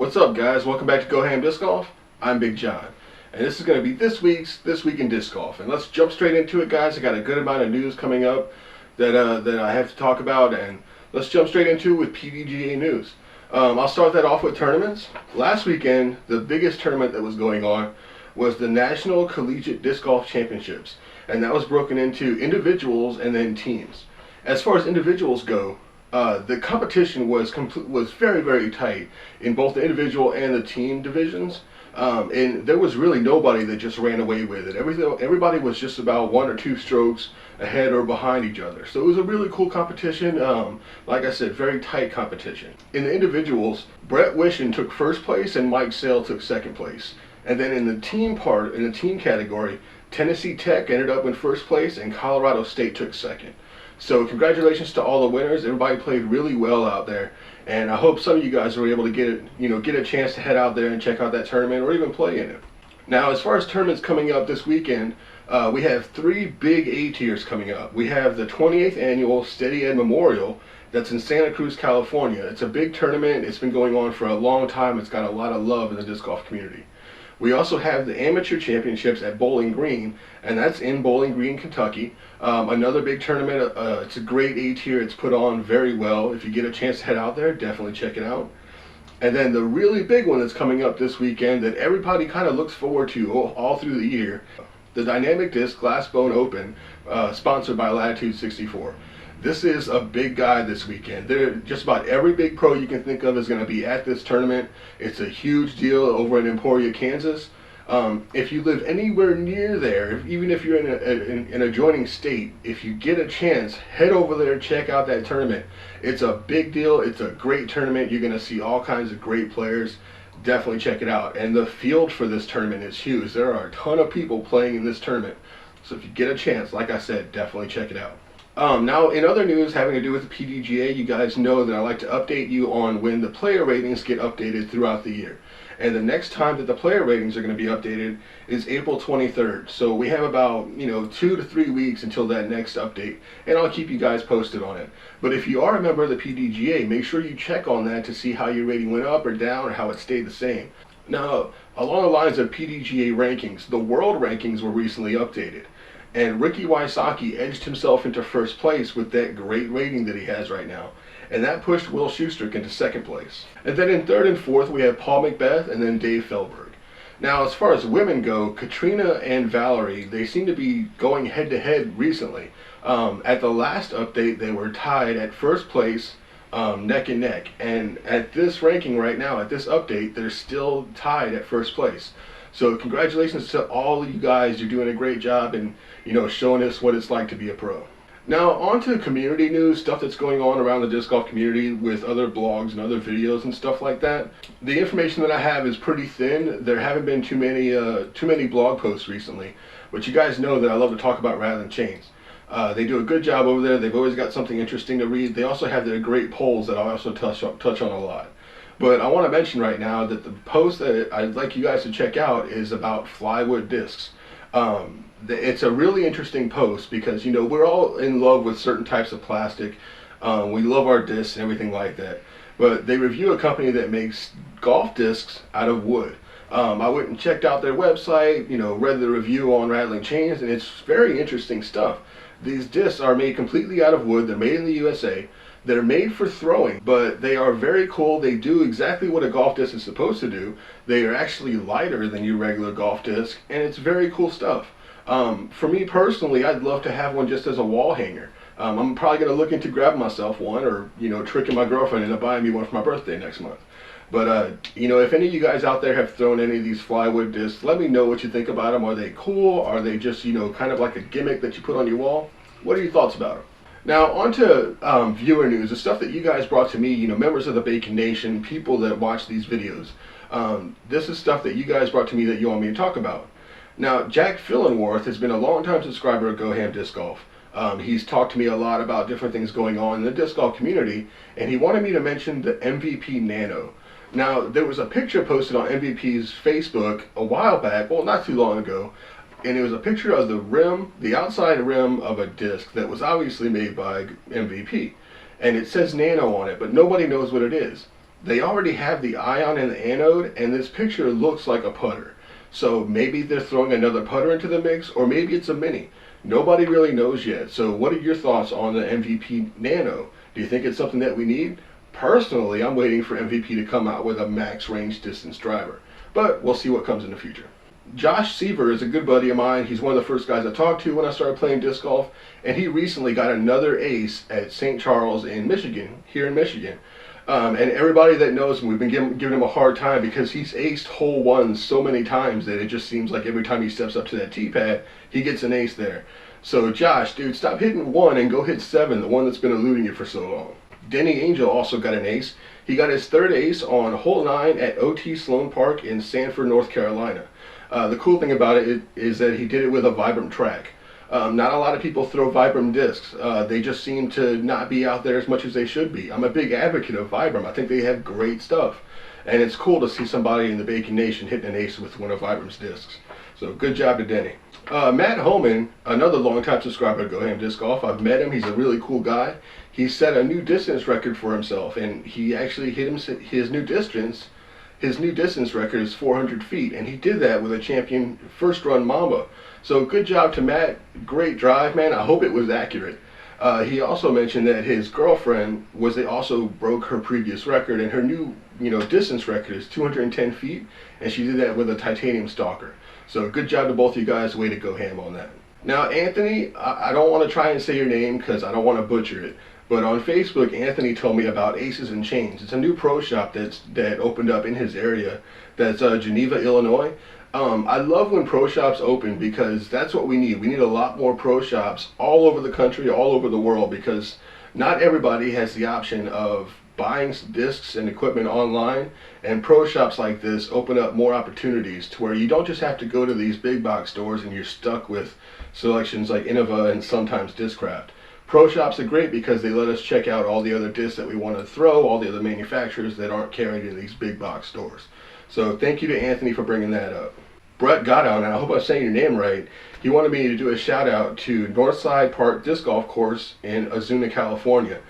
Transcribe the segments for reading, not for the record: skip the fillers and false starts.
What's up, guys? Welcome back to GoHamDiscGolf. I'm Big John, and this is going to be this week in disc golf. And let's jump straight into it, guys. I got a good amount of news coming up that I have to talk about, and let's jump straight into it with PDGA news. I'll start that off with tournaments. Last weekend, the biggest tournament that was going on was the National Collegiate Disc Golf Championships, and that was broken into individuals and then teams. As far as individuals go, the competition was very, very tight in both the individual and the team divisions, and there was really nobody that just ran away with it. Everybody was just about 1 or 2 strokes ahead or behind each other. So it was a really cool competition. Like I said, very tight competition. In the individuals, Brett Wishin took first place and Mike Sale took second place. And then in the team category, Tennessee Tech ended up in first place and Colorado State took second. So congratulations to all the winners. Everybody played really well out there, and I hope some of you guys were able to get a chance to head out there and check out that tournament or even play in it. Now, as far as tournaments coming up this weekend, we have 3 big A tiers coming up. We have the 28th annual Steady Ed Memorial that's in Santa Cruz, California. It's a big tournament. It's been going on for a long time. It's got a lot of love in the disc golf community. We also have the Amateur Championships at Bowling Green, and that's in Bowling Green, Kentucky. Another big tournament. It's a great A tier. It's put on very well. If you get a chance to head out there, definitely check it out. And then the really big one that's coming up this weekend that everybody kind of looks forward to all through the year, the Dynamic Disc Glassbone Open, sponsored by Latitude 64. This is a big guy this weekend. Just about every big pro you can think of is going to be at this tournament. It's a huge deal over in Emporia, Kansas. If you live anywhere near there, even if you're in an adjoining state, if you get a chance, head over there, check out that tournament. It's a big deal. It's a great tournament. You're going to see all kinds of great players. Definitely check it out. And the field for this tournament is huge. There are a ton of people playing in this tournament. So if you get a chance, like I said, definitely check it out. Now, in other news having to do with the PDGA, you guys know that I like to update you on when the player ratings get updated throughout the year. And the next time that the player ratings are going to be updated is April 23rd. So we have about 2 to 3 weeks until that next update, and I'll keep you guys posted on it. But if you are a member of the PDGA, make sure you check on that to see how your rating went up or down or how it stayed the same. Now, along the lines of PDGA rankings, the world rankings were recently updated. And Ricky Wysocki edged himself into first place with that great rating that he has right now. And that pushed Will Schuster into second place. And then in third and fourth, we have Paul McBeth and then Dave Felberg. Now, as far as women go, Katrina and Valerie, they seem to be going head-to-head recently. At the last update, they were tied at first place, neck and neck. And at this ranking right now, at this update, they're still tied at first place. So congratulations to all of you guys. You're doing a great job and showing us what it's like to be a pro. Now on to community news, stuff that's going on around the disc golf community with other blogs and other videos and stuff like that. The information that I have is pretty thin. There haven't been too many blog posts recently, but you guys know that I love to talk about Rattling Chains. They do a good job over there. They've always got something interesting to read. They also have their great polls that I also touch on a lot. But I want to mention right now that the post that I'd like you guys to check out is about plywood discs. It's a really interesting post because, we're all in love with certain types of plastic. We love our discs and everything like that. But they review a company that makes golf discs out of wood. I went and checked out their website, read the review on Rattling Chains, and it's very interesting stuff. These discs are made completely out of wood. They're made in the USA. They're made for throwing, but they are very cool. They do exactly what a golf disc is supposed to do. They are actually lighter than your regular golf disc, and it's very cool stuff. For me personally, I'd love to have one just as a wall hanger. I'm probably going to look into grabbing myself one or, tricking my girlfriend into buying me one for my birthday next month. But, if any of you guys out there have thrown any of these plywood discs, let me know what you think about them. Are they cool? Are they just, kind of like a gimmick that you put on your wall? What are your thoughts about them? Now, on to viewer news, the stuff that you guys brought to me, members of the Bacon Nation, people that watch these videos. This is stuff that you guys brought to me that you want me to talk about. Now, Jack Fillenworth has been a long-time subscriber of GoHamDiscGolf. He's talked to me a lot about different things going on in the disc golf community, and he wanted me to mention the MVP Nano. Now, there was a picture posted on MVP's Facebook a while back, well, not too long ago, and it was a picture of the rim, the outside rim of a disc that was obviously made by MVP. And it says Nano on it, but nobody knows what it is. they already have the ion and the anode, and this picture looks like a putter. So maybe they're throwing another putter into the mix, or maybe it's a mini. Nobody really knows yet. So what are your thoughts on the MVP Nano? Do you think it's something that we need? Personally, I'm waiting for MVP to come out with a max range distance driver, but we'll see what comes in the future. Josh Seaver is a good buddy of mine. He's one of the first guys I talked to when I started playing disc golf, and he recently got another ace at St. Charles in Michigan, here in Michigan. And everybody that knows him, we've been giving him a hard time because he's aced hole ones so many times that it just seems like every time he steps up to that tee pad, he gets an ace there. So Josh, dude, stop hitting 1 and go hit 7, the one that's been eluding you for so long. Denny Angel also got an ace. He got his third ace on hole 9 at OT Sloan Park in Sanford, North Carolina. The cool thing about it is that he did it with a Vibram track. Not a lot of people throw Vibram discs. They just seem to not be out there as much as they should be. I'm a big advocate of Vibram. I think they have great stuff. And it's cool to see somebody in the Bacon Nation hitting an ace with one of Vibram's discs. So good job to Denny. Matt Holman, another longtime subscriber to GoHamDiscGolf. I've met him. He's a really cool guy. He set a new distance record for himself, and he actually hit his new distance. His new distance record is 400 feet, and he did that with a champion first run Mamba. So good job to Matt. Great drive, man. I hope it was accurate. He also mentioned that his girlfriend also broke her previous record, and her new distance record is 210 feet, and she did that with a titanium stalker. So good job to both of you guys. Way to go ham on that. Now, Anthony, I don't want to try and say your name because I don't want to butcher it. But on Facebook, Anthony told me about Aces and Chains. It's a new pro shop that opened up in his area. That's Geneva, Illinois. I love when pro shops open because that's what we need. We need a lot more pro shops all over the country, all over the world, because not everybody has the option of buying discs and equipment online, and pro shops like this open up more opportunities to where you don't just have to go to these big box stores and you're stuck with selections like Innova and sometimes Discraft. Pro shops are great because they let us check out all the other discs that we want to throw, all the other manufacturers that aren't carried in these big box stores. So thank you to Anthony for bringing that up. Brett Goddown, and I hope I'm saying your name right, he wanted me to do a shout out to Northside Park Disc Golf Course in Azuna, California.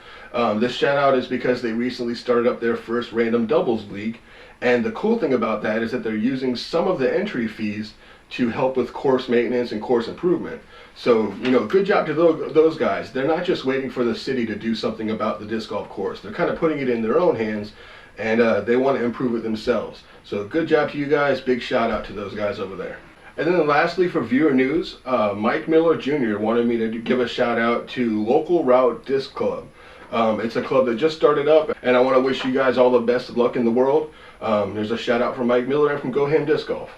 This shout out is because they recently started up their first random doubles league, and the cool thing about that is that they're using some of the entry fees to help with course maintenance and course improvement. So, good job to those guys. They're not just waiting for the city to do something about the disc golf course. They're kind of putting it in their own hands, and they want to improve it themselves. So good job to you guys. Big shout out to those guys over there. And then lastly, for viewer news, Mike Miller Jr. wanted me to give a shout out to Local Route Disc Club. It's a club that just started up, and I want to wish you guys all the best of luck in the world. There's a shout out from Mike Miller and from GoHamDiscGolf.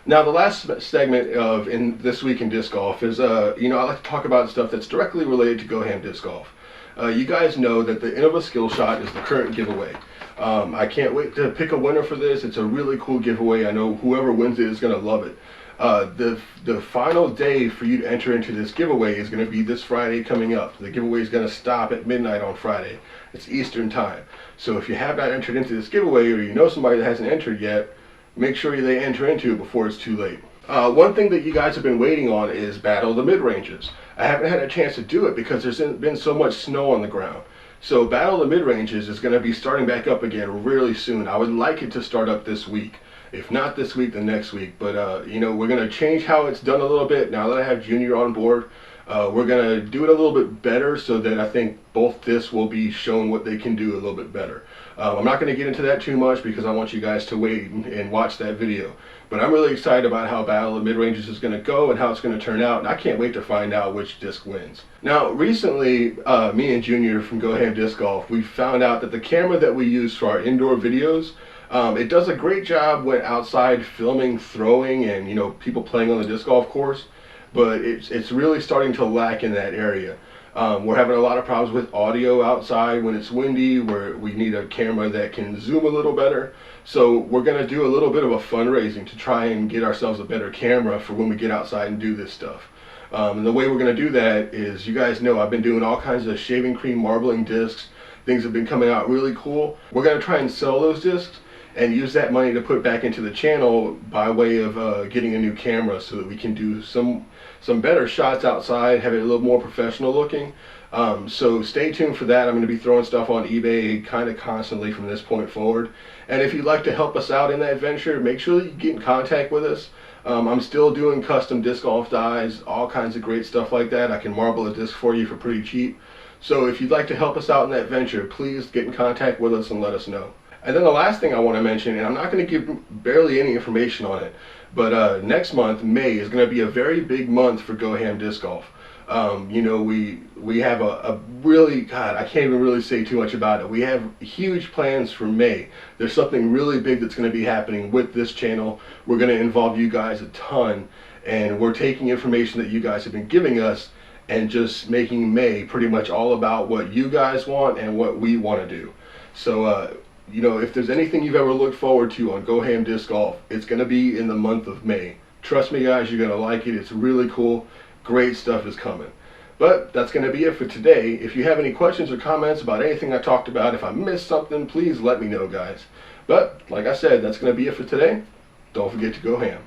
Now, the last segment in This Week in Disc Golf is, I like to talk about stuff that's directly related to GoHamDiscGolf. You guys know that the Innova Skill Shot is the current giveaway. I can't wait to pick a winner for this. It's a really cool giveaway. I know whoever wins it is going to love it. The final day for you to enter into this giveaway is going to be this Friday coming up. The giveaway is going to stop at midnight on Friday. It's Eastern time. So if you have not entered into this giveaway, or you know somebody that hasn't entered yet, make sure they enter into it before it's too late. One thing that you guys have been waiting on is Battle of the Mid-Ranges. I haven't had a chance to do it because there's been so much snow on the ground. So Battle of the Mid-Ranges is going to be starting back up again really soon. I would like it to start up this week. If not this week, then next week. But, we're going to change how it's done a little bit now that I have Junior on board. We're going to do it a little bit better so that I think both discs will be shown what they can do a little bit better. I'm not going to get into that too much because I want you guys to wait and watch that video. But I'm really excited about how Battle of Mid-Ranges is going to go and how it's going to turn out. And I can't wait to find out which disc wins. Now, recently, me and Junior from GoHamDiscGolf, we found out that the camera that we use for our indoor videos, it does a great job when outside filming, throwing, and people playing on the disc golf course. But it's really starting to lack in that area. We're having a lot of problems with audio outside when it's windy, where we need a camera that can zoom a little better. So we're going to do a little bit of a fundraising to try and get ourselves a better camera for when we get outside and do this stuff. And the way we're going to do that is, you guys know I've been doing all kinds of shaving cream marbling discs. Things have been coming out really cool. We're going to try and sell those discs and use that money to put back into the channel by way of getting a new camera so that we can do some better shots outside, have it a little more professional looking. So stay tuned for that. I'm going to be throwing stuff on eBay kind of constantly from this point forward. And if you'd like to help us out in that venture, make sure that you get in contact with us. I'm still doing custom disc golf dies, all kinds of great stuff like that. I can marble a disc for you for pretty cheap. So if you'd like to help us out in that venture, please get in contact with us and let us know. And then the last thing I want to mention, and I'm not going to give barely any information on it, but next month, May, is going to be a very big month for GoHamDiscGolf. You know, we have a really, God, I can't even really say too much about it. We have huge plans for May. There's something really big that's going to be happening with this channel. We're going to involve you guys a ton, and we're taking information that you guys have been giving us and just making May pretty much all about what you guys want and what we want to do. So, you know, if there's anything you've ever looked forward to on GoHamDiscGolf, it's going to be in the month of May. Trust me, guys, you're going to like it. It's really cool. Great stuff is coming. But that's going to be it for today. If you have any questions or comments about anything I talked about, if I missed something, please let me know, guys. But, like I said, that's going to be it for today. Don't forget to go ham.